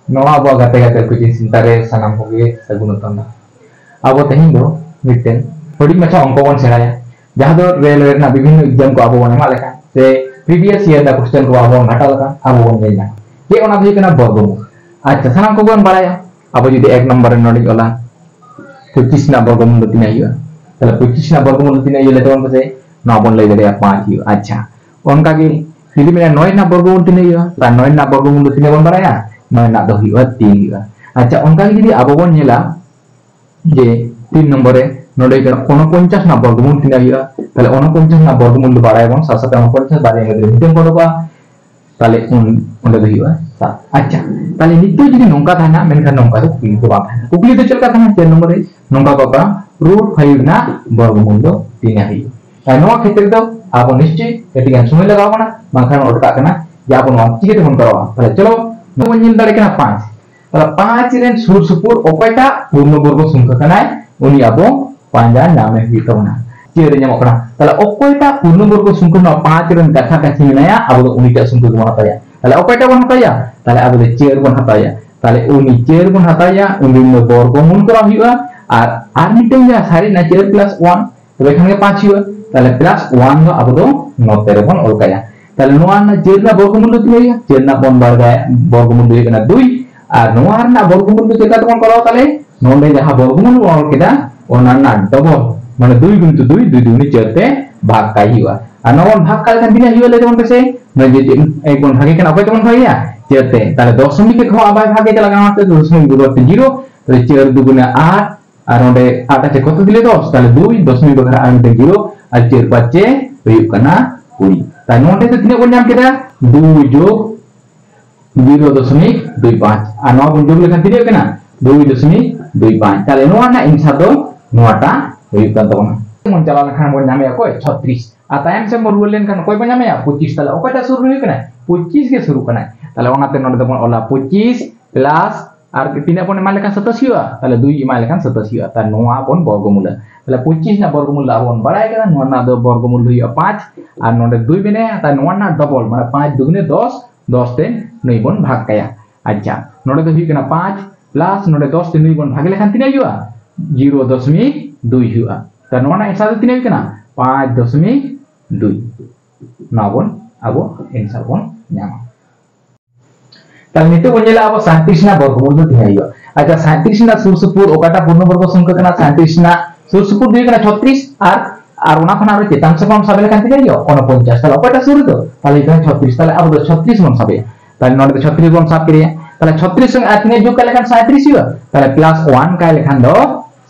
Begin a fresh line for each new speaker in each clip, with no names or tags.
नवा अब गाते गाते कोचिंग सेंटर रे सनाम कोगे सगुनतन अब तेहिं दो मिटन हडी माछा अंक बन सेराया जहां दो रेलवे ना विभिन्न एग्जाम को अब बन एमा लेखा से प्रीवियस ईयर दा क्वेश्चन को अब घाटा लेखा अब बन नेना जे ओना दो कना बर्गमूल अच्छा सनाम को बन बाराया अब जुदी एक नंबर नोडी ओला 25 ना बर्गमूल तिना हियो तले 25 ना बर्गमूल तिना हियो लेते बन से ना बन ले दे 5 हियो अच्छा उनका की जुदी मेरा 9 ना बर्गमूल तिना हियो ता 9 ना बर्गमूल तिना बन बाराया 9 ना दो हियो 3 हियो अच्छा उनका की जुदी अब बन नेला जे 3 नंबर रे नोडे कना 49 ना बर्गमूल तिना हियो तले 49 ना बर्गमूल बाराया बन सासाते 49 बारे में मिटेन को बा ताले उन दो हियो अच्छा ताले नितो जुदी नोंका थाना मेनखान नोंका तो कुकली को बात है कुकली तो चलका थाना 4 नंबर रे नोंका बाबा √5 ना बर्गमूल दो तिना हियो ता नोआ क्षेत्र दो आप निश्चय कटिगान समय लगाव बना बांखान अटका कना या आप नोआ चिके तबन करवा ताले चलो नो बन दाड़े कना 5 ताले 5 रेन सुर सुपुर ओकयटा पूर्ण वर्ग संख्या कनाय उनी आबो पांजा नामे हुई तबना चेरे ᱧᱟᱢᱚᱜ कना ताले ओकयटा पूर्ण वर्ग संख्या नो 5 रेन कथा काछि मेनाया आबो उनीटा संख्या को हताया ताले ओकयटा बन हताया ताले आबो चेर बन हताया ताले उनी चेर बन हताया उनी नो वर्गमूल करा हुआ आर मिटेन जा सारी ना चेर प्लस 1 तबे खाने 5 हुआ ताले प्लस 1 दो आबो नोते रे बन ओलकाया ताले नोआ ना चेर ना वर्गमूल तिया चेर ना बन बारगाय वर्गमूल दुई कना 2 आर नोआ ना वर्गमूल दो चेका तबन कराव ताले नोंडे जहां वर्गमूल ओल केदा ओना ना डबल माने 2 गुणित 2 2 दुनी चेरते भाग काई हुआ और नवन भाग काल kan बिना हुआ ले तबन से मैं जे एक बन भागे कना ओपय तबन भागिया चेरते ताले दशमिक के खो आबाय भागे चला गाते दशमिक गुणित 0 तो चेर 2 गुना 8 और ओंडे 8 আছে কত দিলে 10 তাহলে 2 দশমিক বকরা আর 0 আর 4 5 হইব কানা 20 তাই নোটে তো তিনে বল নাম কেদা 2 যোগ 0.25 আর নয় বল যোগ লেখা দিলে কেনা 2.25 তাহলে নোয়া না ইনসার দো নোয়াটা হইব কান তখন মন চালা লেখা বল নামে কই 36 আর তাইম সে মোর বললেন কান কই বল নামে 25 তাহলে ওকটা শুরু হই কেনা 25 के शुरू करना তাহলে ওনাতে নোটে তখন ওলা 25 প্লাস আর তিনা পনে মালেখান 27 हुआ তাহলে 2 মালেখান 27 हुआ তার নোয়া পন বর্গমূল তাহলে 25 না বর্গমূল আবন বাড়ায় কেন নোয়া না দো বর্গমূল হইয়া 5 আর নোটে 2 বিনে তাই নোয়া না ডবল মানে 5 দুগুনে 10 10 তে 9 বন ভাগ কায়া আচ্ছা নোটে তো হই কেনা 5 প্লাস নোটে 10 তে 9 বন ভাগে লেখান তিনা हुआ 0.2 हुआ তার নোয়া না এসাতে তিনা হই কেনা 5.2 না বন আবো এনসার বন নামা তাহলে নিতে বঞ্জেলা আবো 37 না বর্গমূল তো দিনা হিয়া আচ্ছা 37 না সুরসুপুর ওকাটা পূর্ণবর্গ সংখ্যা কেনা 37 না সুরসুপুর দুই কেনা 36 আর ওনা কোন আর চেতাংশ কোন সাবেলে কান্তি যাইও 49 তাহলে ওকাটা শুরু তো তাহলে এখানে 36 তাহলে আবো 36 মন সাবে তাহলে নড়ে 36 মন সাব করিয়া তাহলে 36 সঙ্গে 8 যোগ কালে কান 37 হিয়া তাহলে প্লাস 1 কালে কান দো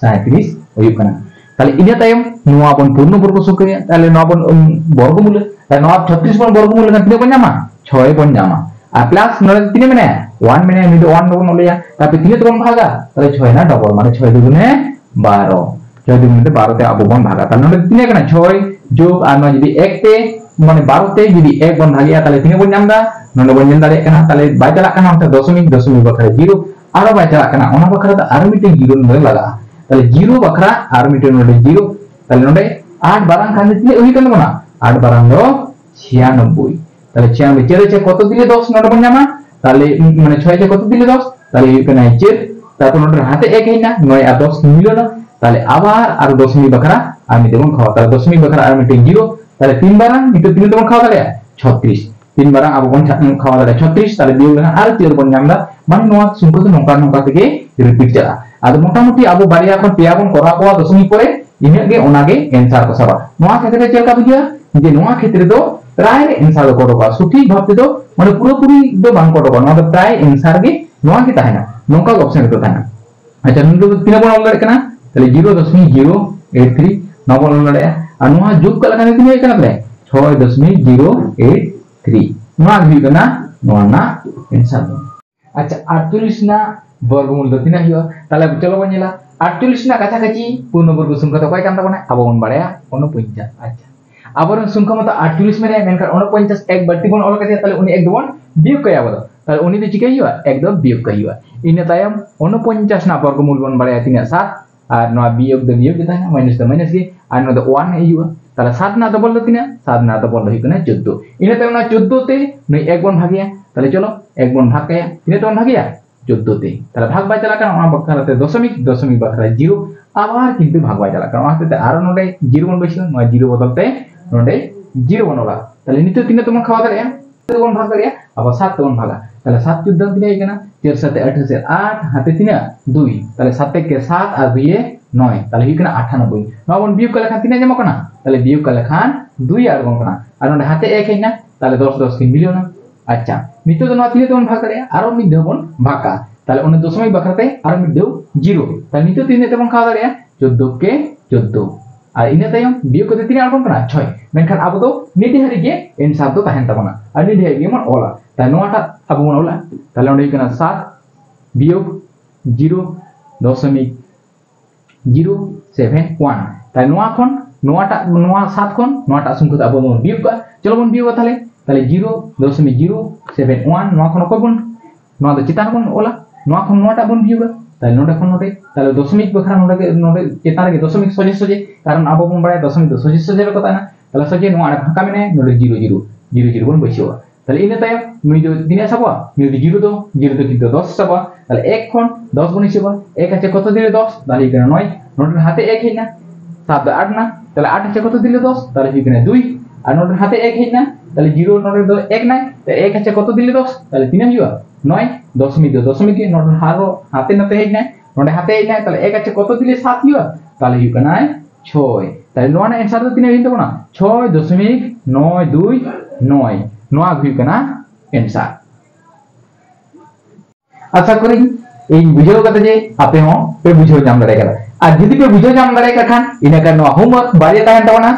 37 হইব কানা তাহলে ইনা টাইম নোয়া বন পূর্ণবর্গ সংখ্যা তাহলে নোয়া বন বর্গমূল তাহলে নোয়া 36 বন বর্গমূল কান তিনে বন জামা 6 বন জামা আর প্লাস নলে তিনে মানে 1 মানে মিডো 1 ডবল নলিয়া তারপরে তিনে তো বন ভাগা তাহলে 6 না ডবল মানে 6 দুগুণে 12 6 দুগুণে 12 তে আবো বন ভাগা তাহলে নলে তিনে কেনা 6 যোগ আর নয় যদি 1 তে মানে 12 তে যদি 1 বন ভাগিয়া তাহলে তিনে বন জামদা নলে বন জান দাঁড়িয়ে কেনা তাহলে বাই চালা কেনা আমরা দশমিক বকরা 0 আরো বাই চালা কেনা ওনা বকরা তো আর মিটে 0 নলে লাগা তাহলে 0 বকরা আর মিটে নলে 0 তাহলে নলে 8 বারাং খানে তিনে ওই কেন না 8 বারাং 96 তাহলে 96 চেরে চে কত দিলে 10 নটা বন জামা তাহলে মানে 6 চে কত দিলে 10 তাহলে এখানে 4 তারপর নটার হাতে 1 হই না 9 আর 10 মিলল না তাহলে আবার আর দশমিক বকরা আমি দেবন খাওয়া তাহলে দশমিক বকরা আর মিটে 0 তাহলে 3 বারাং মিটে 3 দেবন খাওয়া দাঁড়িয়ে 36 3 বারাং আবো বন খাওয়া দাঁড়িয়ে 36 তাহলে দিও না আর 4 বন জামদা মানে নোয়া সংখ্যা তো নৌকা থেকে রিপিট চলা আর মোটামুটি আবো বাড়িয়া এখন পেয়া বন করা কোয়া দশমিক পরে ইনাগে ওনাগে এনসার को সাবা নোয়া ক্ষেত্রে চেকা বুঝিয়া যে নোয়া ক্ষেত্রে তো প্রায় এনসার করো বা সঠিক ভাবে তো মানে পুরোপুরি তো বাং করো না তো প্রায় এনসার গে নোয়া কি তাই না নৌকা অপশন তো তাই না আচ্ছা নুন তিন বন অলরেডি কেনা তাহলে 0.083 নবন অলরেডি আর নোয়া যোগ কলা কেন তিন কেনা প্রায় 6.083 নোয়া কি কেনা নোয়া না এনসার আচ্ছা 48 না বর্গমূল তো তিন হিও তাহলে চলো বঞ্জেলা 48 না কাছাকাছি পূর্ণবর্গ সংখ্যা তো কয় কাম তাবো না আবো বন বাড়ায়া 49 আচ্ছা আবার সংখ্যা মত 48 মেনে মেনকার 49 এক বাড়তি বন অল কাছে তাহলে উনি এক দবন বিয়োগ কয় আবার তাহলে উনি তো চিকাই হইবা একদম বিয়োগ কয় হইবা ইনে তায়াম 49 না বর্গমূল বন বাড়ায়া 3 7 আর না বিয়োগ দে বিয়োগ দিতা না মাইনাস দে মাইনাস কি আর না 1 হইবা তাহলে 7 না ডবল দিনা 7 না ডবল হই কেনা 14 ইনে তায়াম না 14 তে নই এক বন ভাগিয়া তাহলে চলো এক বন ভাগ কয়া ইনে তো বন ভাগিয়া 14 te tale bhag bai chala kan ona bakrate দশমিক দশমিক bakra 0 abar kintu bhag bai chala kan ona te aro node 0 bon baisilo noy 0 bodol te node 0 bon ola tale nito tine tomon khawa dareya bon bhag dareya abar 7 tomon bhaga tale 7 14 tine ekana 4 7 8 se 8 hate tine 2 tale 7 ke 7 ar 2 e 9 tale hikana 98 no bon biog kala khan tine jamo kana tale biog kala khan 2 ar gon kana ar node hate 1 heina tale 10 10 kin milion अच्छा मितो तो नथिले तो भाग करे आरो मि देबन भागा ताले ओने दशमिक बाखराते आरो मि देव 0 ताले मितो तिने तेमन खावा दारे 14 के 14 আর ইনে তাইম বিয়োগ করতে তিন আলবন করা 6 মেনখান আবো তো নিডি হারি গে এন শব্দ তাহেন তাবনা আর নিডি হারি গে মন ওলা তাই নোয়াটা আবো মন ওলা তাহলে ওনে কিনা 7 বিয়োগ 0.071 তাই নোয়াটা 7 খন নোয়াটা সংখ্যা আবো মন বিয়োগ চলো মন বিয়োগ তাহলে তাহলে 0.071 নোয়া খন কবন নোয়া তো চিতান কোন ওলা নোয়া খন নোয়াটা বন বিয়োগ তাহলে নোটা খন নোটে তাহলে দশমিক বখরা নোটে চিতান কে দশমিক সজে সজে কারণ আবো বন বাড়ায় দশমিক তো সজে সজে কথা না তাহলে সজে নোয়া ফাঁকা মেনে নোটে 0.0 বন বসিও তাহলে ইনে তাই নুই তো দিনে সাবো নুই 0 তো কিন্তু 10 সাবো তাহলে 1 খন 10 বন হিসেবে 1 আছে কত দিলে 10 তাহলে এখানে 9 নোটের হাতে 1 হেই না 7 8 না তাহলে 8 আছে কত দিলে 10 তাহলে এখানে 2 আর নোটের হাতে 1 হেই না তাহলে 0 নোটের 1 নাই তো 1 আছে কত দিলে 10 তাহলে 3 হইবা 9 দশমিক নোটের হাতে নাতে হেই না নোটের হাতে হেই না তাহলে 1 আছে কত দিলে 7 হইবা তাহলে হইবা না 6 তাহলে নোয়া না आंसर তো 3 হইতো না 6.929 নোয়া হইবা না आंसर আশা করি এই বুঝাও কথা যে আপনি হো পে বুঝাও জাম দাঁড়ায় গেল আর যদি পে বুঝাও জাম দাঁড়ায় খান ইনাকা নোয়া হোমওয়ার্ক বাইরে তাহেন তাবনা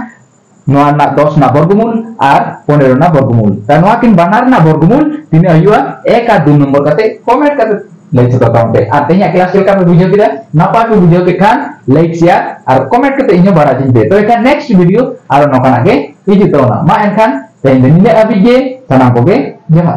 নোয়া না 10 না বর্গমূল আর 15 না বর্গমূল তা নোয়া কিন বানার না বর্গমূল তিনে হইবা 1 আর 2 নম্বর কাতে কমেন্ট কাতে লাইক তো কাউন্টে আর তেহিয়া ক্লাস কে কাপে বুঝাও দিরা না পাকে বুঝাও কে খান লাইক শেয়ার আর কমেন্ট কাতে ইনো বাড়া দিবে তো এখান নেক্সট ভিডিও আর নখান আগে এই যে তো না মা এখান তেহিন নিলে আবিগে জানা কোগে জমা